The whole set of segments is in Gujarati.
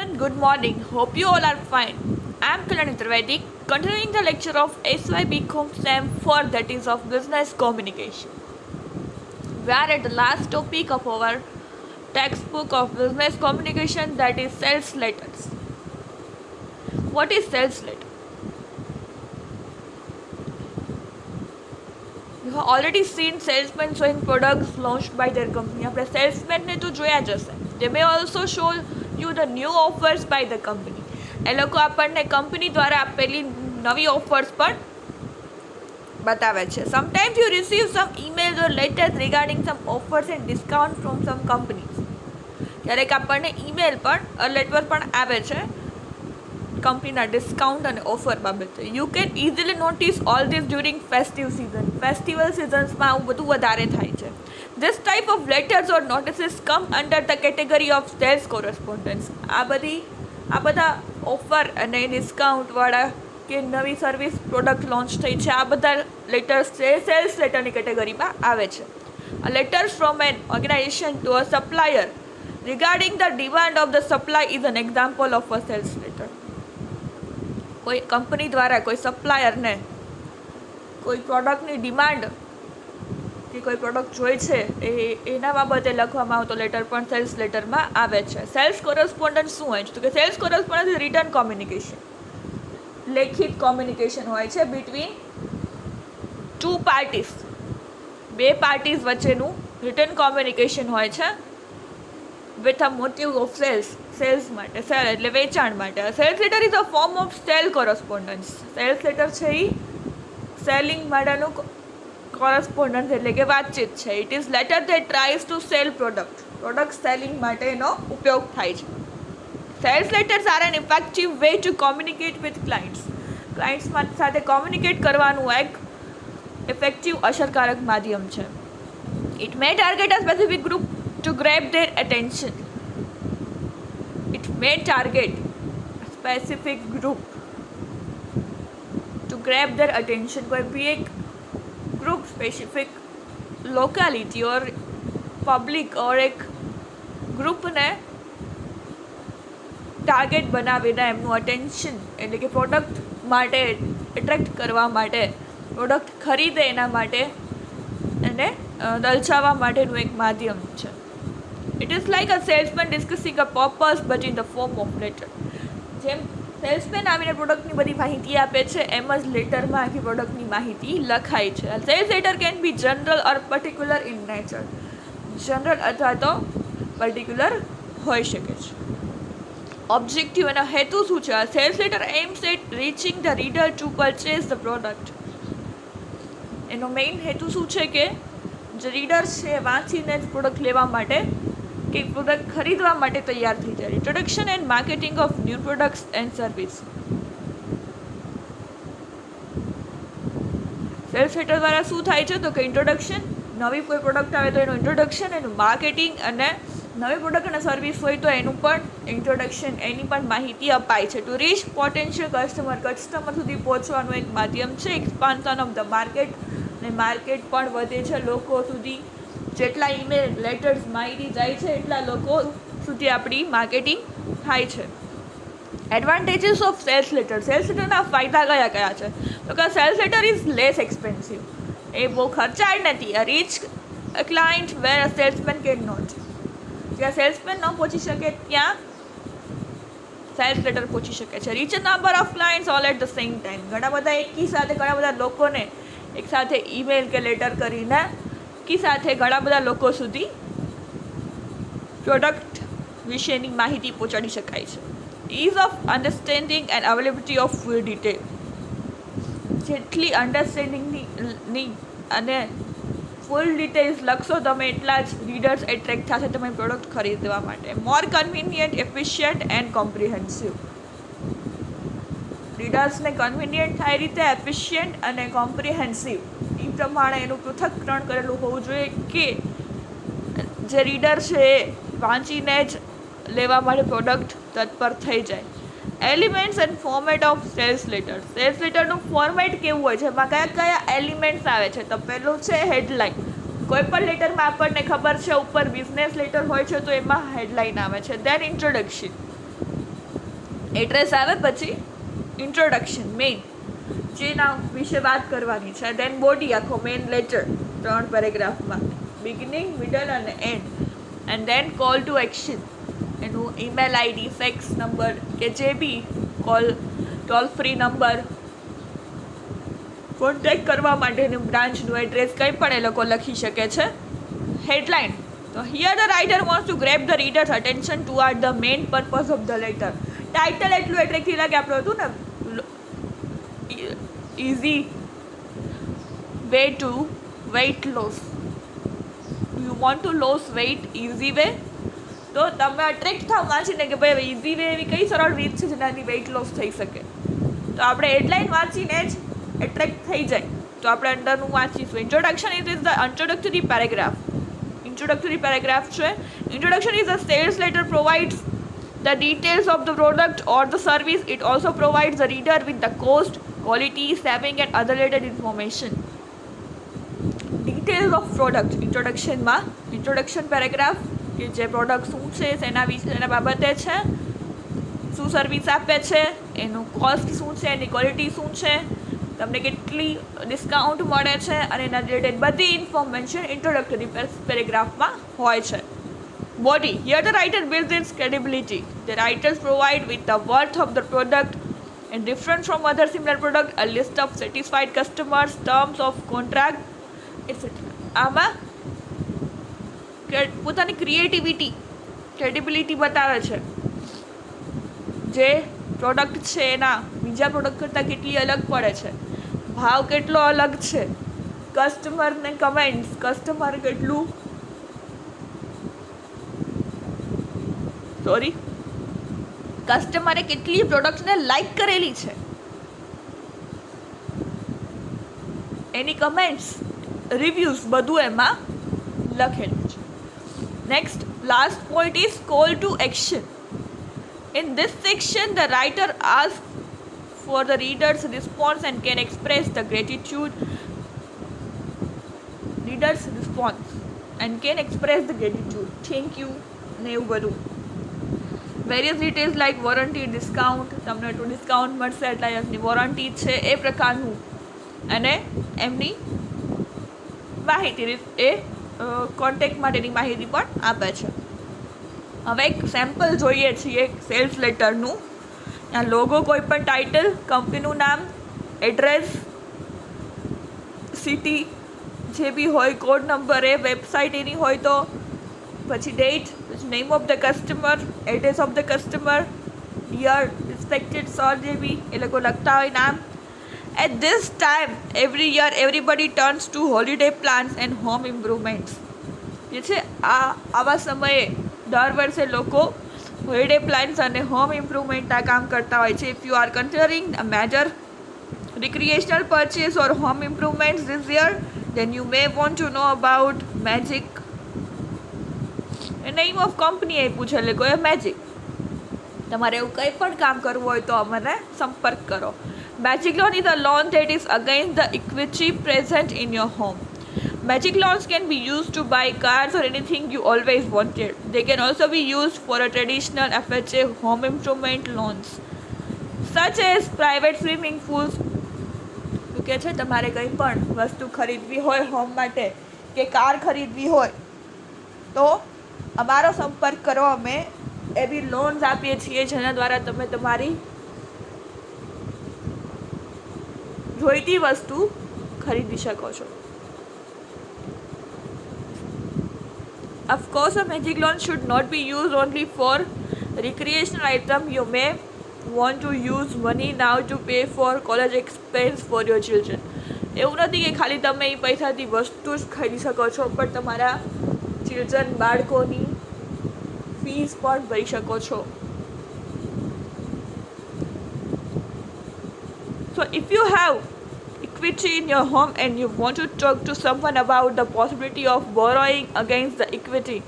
Everyone, good morning. Hope you all are fine. I am Kalani Trivedi, continuing the lecture of SYBCom SEM 4, that is of Business Communication. We are at the last topic of our textbook of Business Communication, that is sales letters. What is sales letter? You have already seen salesmen showing products launched by their company. આપણે સેલ્સમેનને તો જોયા જ હશે. They may also show you the new offers by the company. એ લોકો આપણને કંપની દ્વારા આપેલી નવી ઓફર્સ પણ બતાવે છે. Sometimes you receive some emails or letters regarding some offers and discount from some companies. ક્યારેક આપણને ઈમેલ પણ લેટર પણ આવે છે કંપનીના ડિસ્કાઉન્ટ અને ઓફર બાબતે. You can easily notice all this during festive season. Festival સિઝન્સમાં આવું બધું વધારે થાય છે. This type of letters or notices come under the category of sales correspondence. આ બધા ઓફર અને ડિસ્કાઉન્ટવાળા કે નવી સર્વિસ પ્રોડક્ટ લોન્ચ થઈ છે આ બધા લેટર્સ છે સેલ્સ લેટરની કેટેગરીમાં આવે છે. Letters from an organization to a supplier regarding the demand of the supply is an example of a sales letter. કોઈ કંપની દ્વારા કોઈ સપ્લાયરને કોઈ પ્રોડક્ટની ડિમાન્ડ કે કોઈ પ્રોડક્ટ જોઈએ છે એના બાબતે લખવામાં આવતો લેટર પણ સેલ્સ લેટરમાં આવે છે. સેલ્સ કોરસ્પોન્ડન્સ શું હોય છે તો કે સેલ્સ કોરસ્પોન્ડન્સ રિટર્ન કોમ્યુનિકેશન, લેખિત કોમ્યુનિકેશન હોય છે બિટવીન ટુ પાર્ટીઝ, બે પાર્ટીઝ વચ્ચેનું રિટર્ન કોમ્યુનિકેશન હોય છે with a motive of sales માટે, સેલ એટલે વેચાણ માટે. Sales letter is a form of sale correspondence. Sales letter છે એ સેલિંગ માટેનું કોરસ્પોન્ડન્સ એટલે કે વાતચીત છે. It is letter that tries to sell product સેલિંગ માટે એનો ઉપયોગ થાય છે. Sales letters are an effective way to communicate with clients સાથે કોમ્યુનિકેટ કરવાનું એક ઇફેક્ટિવ અસરકારક માધ્યમ છે. It may target a specific group to grab their attention. It may target a specific group to grab their attention. कोई भी एक group, specific locality और public और एक group ने ટાર્ગેટ બનાવીને એમનું અટેન્શન એટલે કે પ્રોડક્ટ માટે એટ્રેક્ટ કરવા માટે, પ્રોડક્ટ ખરીદે એના માટે એને દર્શાવવા માટેનું એક માધ્યમ છે. It is like a salesman discussing a purpose but in the form of letter. જેમ સેલ્સમેન આવીને પ્રોડક્ટની બધી માહિતી આપે છે એમ જ લેટરમાં આખી પ્રોડક્ટની માહિતી લખાય છે. Sales letter can be general or particular in nature. General અથવા તો પર્ટિક્યુલર હોઈ શકે છે. ઓબ્જેક્ટિવ એનો હેતુ શું છે? Sales letter aims at reaching the reader to purchase the product. એનો મેઇન હેતુ શું છે કે જે રીડર છે વાંચીને જ પ્રોડક્ટ લેવા માટે કે પ્રોડક્ટ ખરીદવા માટે તૈયાર થઈ જાય. Introduction and marketing of new products and service. Sales letter દ્વારા શું થાય છે તો કે ઇન્ટ્રોડક્શન, નવી કોઈ પ્રોડક્ટ આવે તો એનું ઇન્ટ્રોડક્શન, એનું માર્કેટિંગ અને નવી પ્રોડક્ટ અને સર્વિસ હોય તો એનું પણ ઇન્ટ્રોડક્શન, એની પણ માહિતી અપાય છે. ટુ રીચ પોટેન્શિયલ કસ્ટમર સુધી પહોંચવાનું એક માધ્યમ છે. એક્સપાન્શન ઓફ ધ માર્કેટ, અને માર્કેટ પણ વધે છે. લોકો સુધી જેટલા ઈમેલ લેટર્સ માહિતી જાય છે એટલા લોકો સુધી આપણી માર્કેટિંગ થાય છે. Advantages of sales letter. Sales લેટરના ફાયદા કયા કયા છે તો કે sales letter is less expensive. એ બહુ ખર્ચાળ નથી. A reach a client where a salesman can not. જ્યાં સેલ્સમેન ન પહોંચી શકે ત્યાં સેલ્સ લેટર પહોંચી શકે છે. Reach a number of clients all at the same time. ઘણા બધા એકી સાથે ઘણા બધા લોકોને એકસાથે ઈમેલ કે લેટર કરીને સાથે ઘણા બધા લોકો સુધી પ્રોડક્ટ વિશેની માહિતી પહોંચાડી શકાય છે. Ease of understanding and availability of full detail. જેટલી અન્ડરસ્ટેન્ડિંગની અને ફૂલ ડિટેલ્સ લખશો તમે એટલા જ રીડર્સ એટ્રેક્ટ થશે તમે પ્રોડક્ટ ખરીદવા માટે. More convenient, efficient and comprehensive. રીડર્સને કન્વિનિયન્ટ થાય રીતે એફિશિયન્ટ અને કોમ્પ્રિહેન્સિવ એ પ્રમાણે એનું પૃથક્કરણ કરેલું હોવું જોઈએ કે જે રીડર છે એ વાંચીને જ લેવા માટે પ્રોડક્ટ તત્પર થઈ જાય. Elements and format of sales letter. Sales લેટરનું ફોર્મેટ કેવું હોય છે, એમાં કયા કયા એલિમેન્ટ્સ આવે છે તો પહેલું છે હેડલાઇન. કોઈ પણ લેટરમાં આપણને ખબર છે ઉપર બિઝનેસ લેટર હોય છે તો એમાં હેડલાઇન આવે છે. દેન ઇન્ટ્રોડક્શન, એડ્રેસ આવે પછી ઇન્ટ્રોડક્શન મેઇન જેના વિશે વાત કરવાની છે, દેન બોડી આખો મેઇન લેટર 3 પેરેગ્રાફમાં, બિગિનિંગ મિડલ અને end then call to action, એનું ઈમેલ આઈડી, ફેક્સ નંબર કે જે બી ટોલ ફ્રી નંબર, કોન્ટેક્ટ કરવા માટેનું બ્રાન્ચનું એડ્રેસ કંઈ પણ એ લોકો લખી શકે છે. હેડલાઇન, તો here the writer wants to grab the reader's attention toward the main purpose of the letter. Title એટલું એટ્રેક્ટિવ લાગે, આપણું હતું ને easy way to weight loss, you want to lose weight easy way, તો તમે અટ્રેક્ટ થાવ વાંચીને કે ભાઈ ઇઝી વે એવી કઈ સરળ રીત છે જેનાથી વેઇટ લોસ થઈ શકે. તો આપણે હેડલાઇન વાંચીને જ એટ્રેક્ટ થઈ જાય. તો આપણે અંડરનું વાંચીશું. Introduction is the introductory paragraph. Introductory paragraph છે. Introduction is a sales letter provides the details of the product or the service. It also provides the reader with the cost, quality, saving and other related information. Details of product. ઇન્ટ્રોડક્શનમાં ઇન્ટ્રોડક્શન પેરેગ્રાફ કે જે પ્રોડક્ટ શું છે એના બાબતે છે, શું સર્વિસ આપે છે, એનું કોસ્ટ શું છે, એની ક્વોલિટી શું છે, તમને કેટલી ડિસ્કાઉન્ટ મળે છે અને એના રિલેટેડ બધી ઇન્ફોર્મેશન ઇન્ટ્રોડક્ટરી પેરેગ્રાફમાં હોય છે. Body. Here the writer builds its credibility. The writers provide with the worth of the product and different from other similar product, a list of satisfied customers, terms of contract, etc. આમાં પોતાની ક્રેડિબિલિટી બતાવે છે. જે પ્રોડક્ટ છે એના બીજા પ્રોડક્ટ કરતાં કેટલી અલગ પડે છે, ભાવ કેટલો અલગ છે, કસ્ટમરને કમેન્ટ્સ, કસ્ટમર કેટલું કસ્ટમરે કેટલી પ્રોડક્ટને લાઈક કરેલી છે, એની કમેન્ટ્સ, રિવ્યૂઝ બધું એમાં લખેલું છે. Next, last point is call to action. In this section the writer ask for the reader's response and can express the gratitude. Reader's response and can express the gratitude, thank you ને એવું બધું. Various details like warranty, discount, તમને એટલું ડિસ્કાઉન્ટ મળશે, એટલા વર્ષની વોરંટી છે, એ પ્રકારનું, અને એમની માહિતી, એ કોન્ટેક્ટ માટેની માહિતી પણ આપે છે. હવે એક સેમ્પલ જોઈએ છીએ સેલ્સ લેટરનું. ત્યાં લોગો, કોઈ પણ ટાઇટલ, કંપનીનું નામ, એડ્રેસ, સિટી જે બી હોય, કોડ નંબર, એ વેબસાઇટ એની હોય તો, પછી date, name of the customer, address of the customer, year, respected sir જે બી એ લોકો લખતા હોય નામ. At this time every year everybody turns to holiday plans and home improvements. જે છે આવા સમયે દર વર્ષે લોકો હોલિડે પ્લાન્સ અને હોમ ઇમ્પ્રુવમેન્ટના કામ કરતા હોય છે. If you are considering a major recreational purchase or home improvements this year, then you may want to know about Magic. Name of company આપ્યું છે એટલે કોઈ મેજિક. તમારે એવું કંઈ પણ કામ કરવું હોય તો અમને સંપર્ક કરો. Magic loan is a loan that is against the equity present in your home. Magic loans can be used to buy cars or anything you always wanted. They can also be used for a traditional FHA home improvement loans, such as private swimming pools. કે છે તમારે કંઈ પણ વસ્તુ ખરીદવી હોય હોમ માટે કે કાર ખરીદવી હોય તો અમારો સંપર્ક કરો. અમે એવી લોન્સ આપીએ છીએ જેના દ્વારા તમે તમારી જોઈતી વસ્તુ ખરીદી શકો છો. Of course, a magic loan should not be used only for recreational item. You may want to use money now to pay for college expense for your children. એવું નથી કે ખાલી તમે એ પૈસાથી વસ્તુ જ ખરીદી શકો છો, પણ તમારા ચિલ્ડ્રન, બાળકોની ફીસ પણ ભરી શકો છો. So if you have equity in your home and you want to talk to someone about the possibility of borrowing against the equity,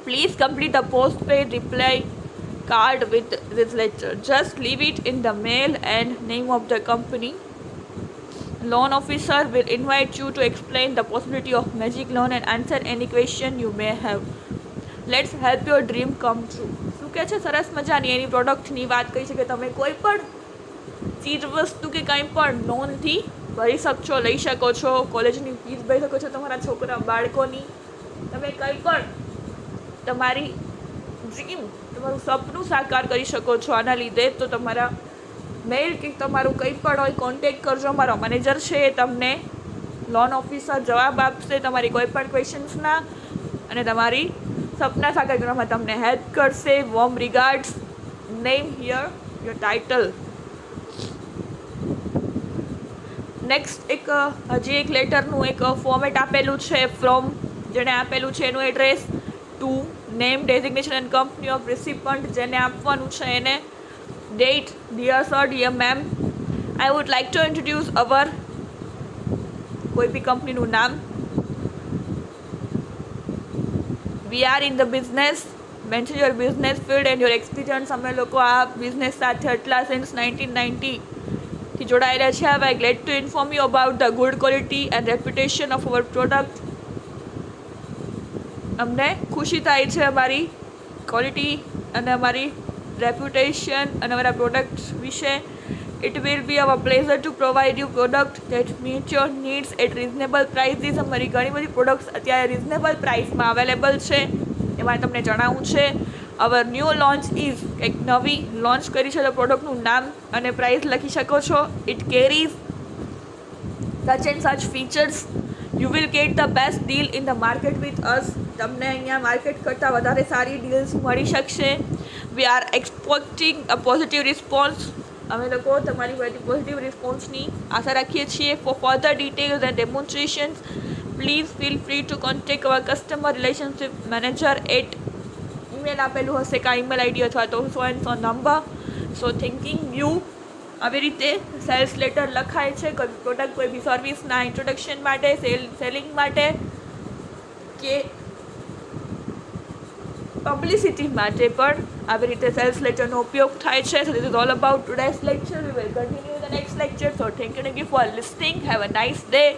please complete the postpaid reply card with this letter. Just leave it in the mail and name of the company. Loan officer will invite you to explain the possibility of magic loan and answer any question you may have. Let's help your dream come true. શું કે છે સરસ મજાની એની પ્રોડક્ટની વાત કરી છે કે તમે કોઈ પણ ચીજ વસ્તુ કે કંઈ પણ લોનથી ભરી શકશો, લઈ શકો છો, કોલેજની ફીસ ભરી શકો છો, તમારા છોકરા બાળકોની, તમે કંઈ પણ તમારી ડ્રીમ, તમારું સપનું સાકાર કરી શકો છો આના લીધે. તો તમારા મેઇલ કે તમારું કંઈ પણ હોય કોન્ટેક્ટ કરજો, મારો મેનેજર છે એ તમને લોન ઓફિસર જવાબ આપશે તમારી કોઈ પણ ક્વેશ્ચન્સના અને તમારી સપના સાકાર કરવામાં તમને હેલ્પ કરશે. Warm regards, name here your title. Next હજી એક લેટરનું એક ફોર્મેટ આપેલું છે ફ્રોમ, જેણે આપેલું છે એનું address, to, name, designation and company of recipient, જેને આપવાનું છે એને, date, dear sir, dear ma'am, I would like to introduce our, કોઈ બી કંપનીનું નામ, we are in the business, mention your business field and your experience. અમે લોકો આ બિઝનેસ સાથે આટલા સિન્સ 1990 થી જોડાયેલા છે. I glad to inform you about the good quality and reputation of our product. અમને ખુશી થાય છે અમારી ક્વોલિટી અને અમારી રેપ્યુટેશન અને અમારા પ્રોડક્ટ્સ વિશે. It will be our pleasure to provide you product that meet your needs at reasonable prices. અમારી ઘણી બધી પ્રોડક્ટ્સ અત્યારે રિઝનેબલ પ્રાઇસમાં અવેલેબલ છે, એમાં તમને જણાવવું છે. અવર ન્યૂ લોન્ચ ઇઝ, એક નવી લોન્ચ કરી છે તો પ્રોડક્ટનું નામ અને પ્રાઇસ લખી શકો છો. It carries such and such features. You will get the best deal in the market with us. તમને અહીંયા માર્કેટ કરતાં વધારે સારી ડીલ્સ મળી શકશે. We are expecting a positive response. અમે લોકો તમારી બધી પોઝિટિવ રિસ્પોન્સની આશા રાખીએ છીએ. For further details and demonstrations please feel free to contact our customer relationship manager at, email આપેલું હશે કાં ઈમેલ આઈડી અથવા તો so and so number. So થેન્કિંગ you. આવી રીતે સેલ્સ લેટર લખાય છે કોઈ પ્રોડક્ટ, કોઈ બી સર્વિસના ઇન્ટ્રોડક્શન માટે, સેલિંગ માટે કે પબ્લિસિટી માટે પણ આવી રીતે સેલ્સ લેટરનો ઉપયોગ થાય છે. So this is all about today's lecture. We will continue in the next lecture. So thank you for listening. Have a nice day.